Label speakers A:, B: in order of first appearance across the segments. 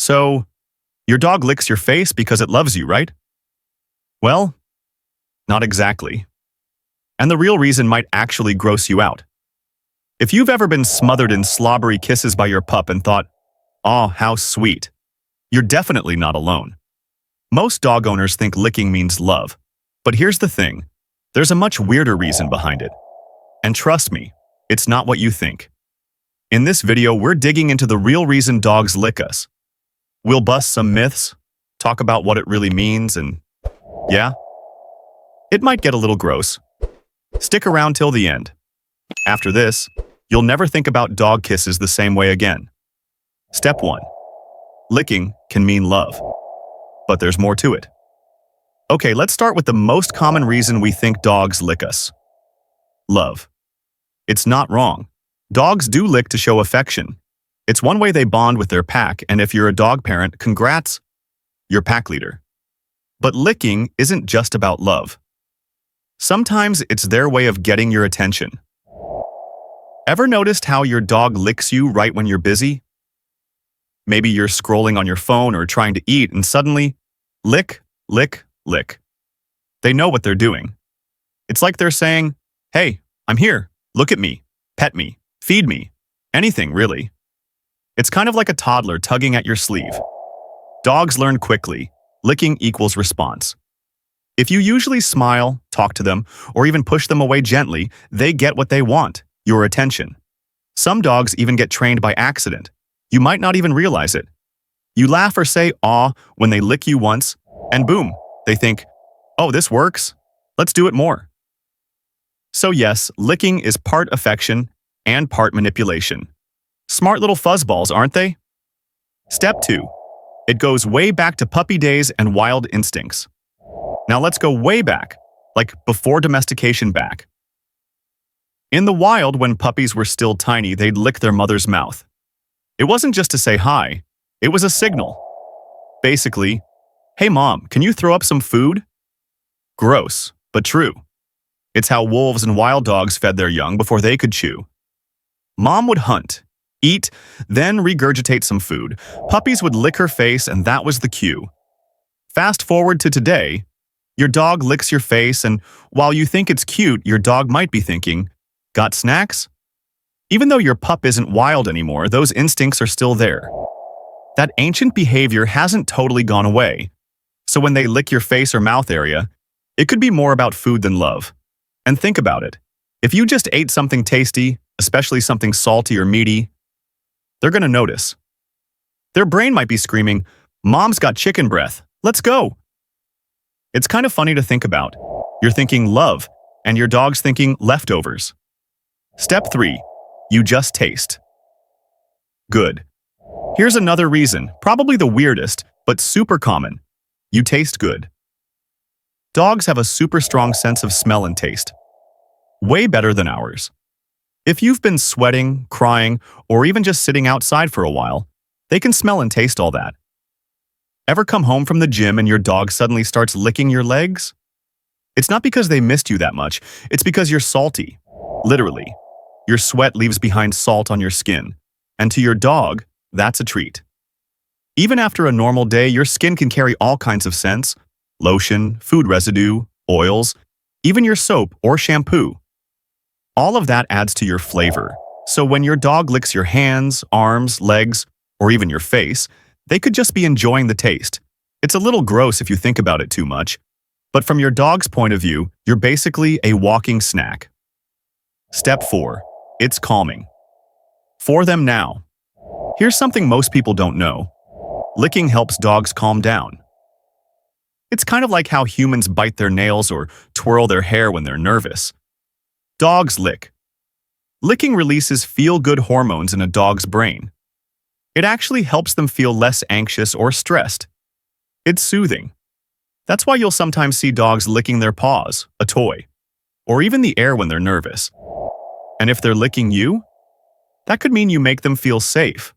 A: So, your dog licks your face because it loves you, right? Well, not exactly. And the real reason might actually gross you out. If you've ever been smothered in slobbery kisses by your pup and thought, "Aw, how sweet," you're definitely not alone. Most dog owners think licking means love. But here's the thing, there's a much weirder reason behind it. And trust me, it's not what you think. In this video, we're digging into the real reason dogs lick us. We'll bust some myths, talk about what it really means, and yeah, it might get a little gross. Stick around till the end. After this, you'll never think about dog kisses the same way again. Step 1. Licking can mean love. But there's more to it. Okay, let's start with the most common reason we think dogs lick us. Love. It's not wrong. Dogs do lick to show affection. It's one way they bond with their pack, and if you're a dog parent, congrats, you're pack leader. But licking isn't just about love. Sometimes it's their way of getting your attention. Ever noticed how your dog licks you right when you're busy? Maybe you're scrolling on your phone or trying to eat and suddenly, lick, lick, lick. They know what they're doing. It's like they're saying, "Hey, I'm here. Look at me. Pet me. Feed me." Anything, really. It's kind of like a toddler tugging at your sleeve. Dogs learn quickly. Licking equals response. If you usually smile, talk to them, or even push them away gently, they get what they want, your attention. Some dogs even get trained by accident. You might not even realize it. You laugh or say "aw" when they lick you once, and boom, they think, "Oh, this works. Let's do it more." So yes, licking is part affection and part manipulation. Smart little fuzzballs, aren't they? Step 2. It goes way back to puppy days and wild instincts. Now let's go way back, like before domestication back. In the wild, when puppies were still tiny, they'd lick their mother's mouth. It wasn't just to say hi, it was a signal. Basically, "Hey mom, can you throw up some food?" Gross, but true. It's how wolves and wild dogs fed their young before they could chew. Mom would hunt, eat, then regurgitate some food. Puppies would lick her face, and that was the cue. Fast forward to today, your dog licks your face, and while you think it's cute, your dog might be thinking, "Got snacks?" Even though your pup isn't wild anymore, those instincts are still there. That ancient behavior hasn't totally gone away. So when they lick your face or mouth area, it could be more about food than love. And think about it. If you just ate something tasty, especially something salty or meaty, they're going to notice. Their brain might be screaming, "Mom's got chicken breath. Let's go." It's kind of funny to think about. You're thinking love, and your dog's thinking leftovers. Step 3. You just taste. Good. Here's another reason, probably the weirdest, but super common. You taste good. Dogs have a super strong sense of smell and taste. Way better than ours. If you've been sweating, crying, or even just sitting outside for a while, they can smell and taste all that. Ever come home from the gym and your dog suddenly starts licking your legs? It's not because they missed you that much, it's because you're salty. Literally. Your sweat leaves behind salt on your skin, and to your dog, that's a treat. Even after a normal day, your skin can carry all kinds of scents, lotion, food residue, oils, even your soap or shampoo. All of that adds to your flavor. So when your dog licks your hands, arms, legs, or even your face, they could just be enjoying the taste. It's a little gross if you think about it too much, but from your dog's point of view, you're basically a walking snack. Step 4. It's calming. For them now. Here's something most people don't know. Licking helps dogs calm down. It's kind of like how humans bite their nails or twirl their hair when they're nervous. Dogs lick. Licking releases feel-good hormones in a dog's brain. It actually helps them feel less anxious or stressed. It's soothing. That's why you'll sometimes see dogs licking their paws, a toy, or even the air when they're nervous. And if they're licking you, that could mean you make them feel safe.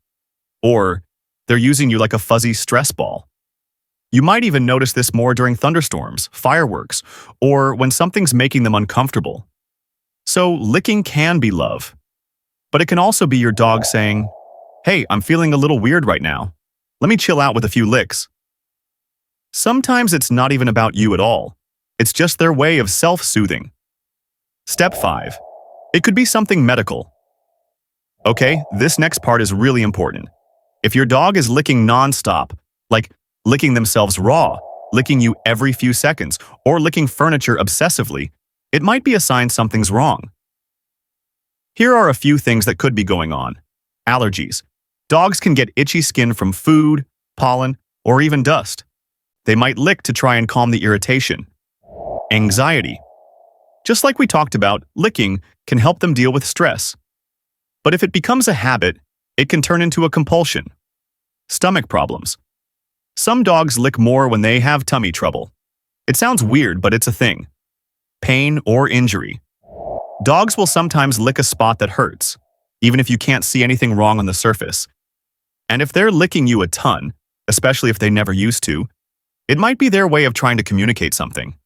A: Or they're using you like a fuzzy stress ball. You might even notice this more during thunderstorms, fireworks, or when something's making them uncomfortable. So licking can be love. But it can also be your dog saying, "Hey, I'm feeling a little weird right now. Let me chill out with a few licks. Sometimes it's not even about you at all. It's just their way of self-soothing. Step 5. It could be something medical. Okay, this next part is really important. If your dog is licking non-stop, like licking themselves raw, licking you every few seconds, or licking furniture obsessively, it might be a sign something's wrong. Here are a few things that could be going on. Allergies. Dogs can get itchy skin from food, pollen, or even dust. They might lick to try and calm the irritation. Anxiety. Just like we talked about, licking can help them deal with stress. But if it becomes a habit, it can turn into a compulsion. Stomach problems. Some dogs lick more when they have tummy trouble. It sounds weird, but it's a thing. Pain or injury. Dogs will sometimes lick a spot that hurts, even if you can't see anything wrong on the surface. And if they're licking you a ton, especially if they never used to, it might be their way of trying to communicate something.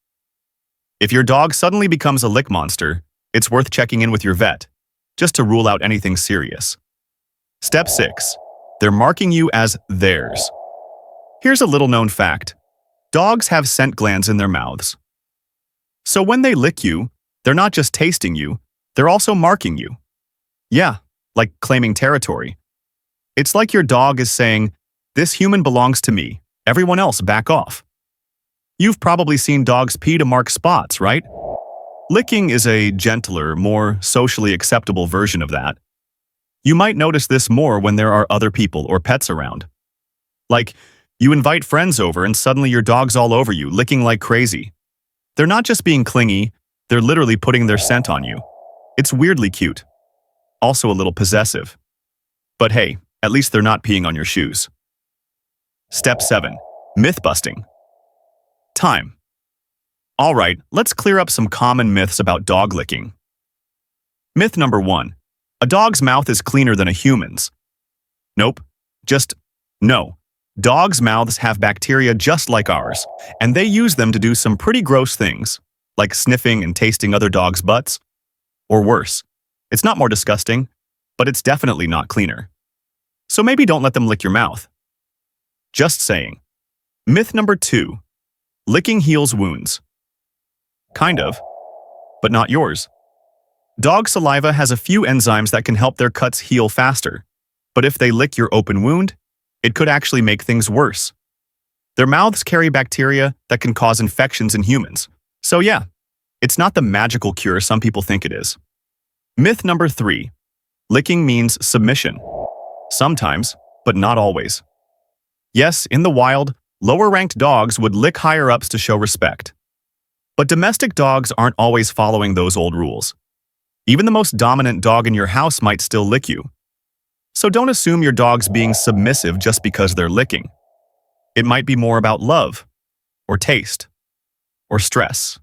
A: If your dog suddenly becomes a lick monster, it's worth checking in with your vet, just to rule out anything serious. Step 6. They're marking you as theirs. Here's a little-known fact. Dogs have scent glands in their mouths. So when they lick you, they're not just tasting you, they're also marking you. Yeah, like claiming territory. It's like your dog is saying, "This human belongs to me. Everyone else back off." You've probably seen dogs pee to mark spots, right? Licking is a gentler, more socially acceptable version of that. You might notice this more when there are other people or pets around. Like, you invite friends over and suddenly your dog's all over you, licking like crazy. They're not just being clingy, they're literally putting their scent on you. It's weirdly cute. Also a little possessive. But hey, at least they're not peeing on your shoes. Step 7. Myth-busting. Time. All right, let's clear up some common myths about dog licking. Myth number 1. A dog's mouth is cleaner than a human's. Nope. Just no. Dogs' mouths have bacteria just like ours, and they use them to do some pretty gross things, like sniffing and tasting other dogs' butts. Or worse. It's not more disgusting, but it's definitely not cleaner. So maybe don't let them lick your mouth. Just saying. Myth number 2. Licking heals wounds. Kind of, but not yours. Dog saliva has a few enzymes that can help their cuts heal faster, but if they lick your open wound, it could actually make things worse. Their mouths carry bacteria that can cause infections in humans. So yeah, it's not the magical cure some people think it is. Myth number 3. Licking means submission. Sometimes, but not always. Yes, in the wild, lower-ranked dogs would lick higher-ups to show respect. But domestic dogs aren't always following those old rules. Even the most dominant dog in your house might still lick you. So don't assume your dog's being submissive just because they're licking. It might be more about love, or taste, or stress.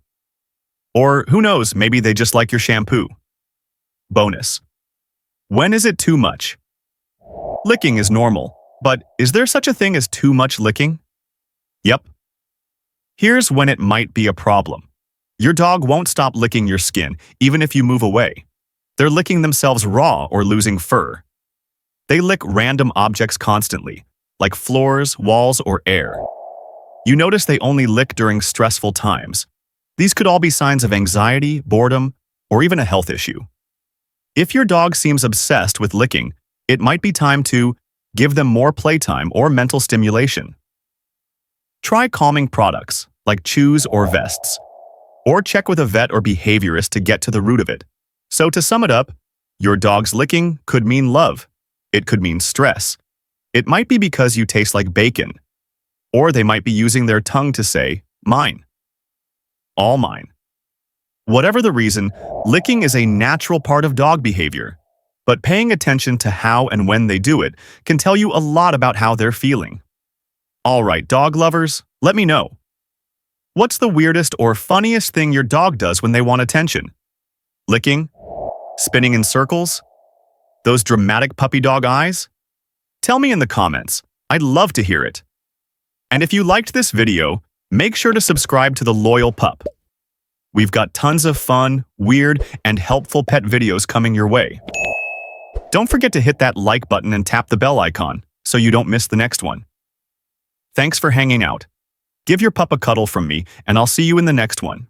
A: Or who knows, maybe they just like your shampoo. Bonus. When is it too much? Licking is normal, but is there such a thing as too much licking? Yep. Here's when it might be a problem. Your dog won't stop licking your skin, even if you move away. They're licking themselves raw or losing fur. They lick random objects constantly, like floors, walls, or air. You notice they only lick during stressful times. These could all be signs of anxiety, boredom, or even a health issue. If your dog seems obsessed with licking, it might be time to give them more playtime or mental stimulation. Try calming products, like chews or vests, or check with a vet or behaviorist to get to the root of it. So to sum it up, your dog's licking could mean love. It could mean stress. It might be because you taste like bacon. Or they might be using their tongue to say, mine. All mine. Whatever the reason, licking is a natural part of dog behavior. But paying attention to how and when they do it can tell you a lot about how they're feeling. All right, dog lovers, let me know. What's the weirdest or funniest thing your dog does when they want attention? Licking? Spinning in circles? Those dramatic puppy dog eyes? Tell me in the comments. I'd love to hear it. And if you liked this video, make sure to subscribe to The Loyal Pup. We've got tons of fun, weird, and helpful pet videos coming your way. Don't forget to hit that like button and tap the bell icon so you don't miss the next one. Thanks for hanging out. Give your pup a cuddle from me, and I'll see you in the next one.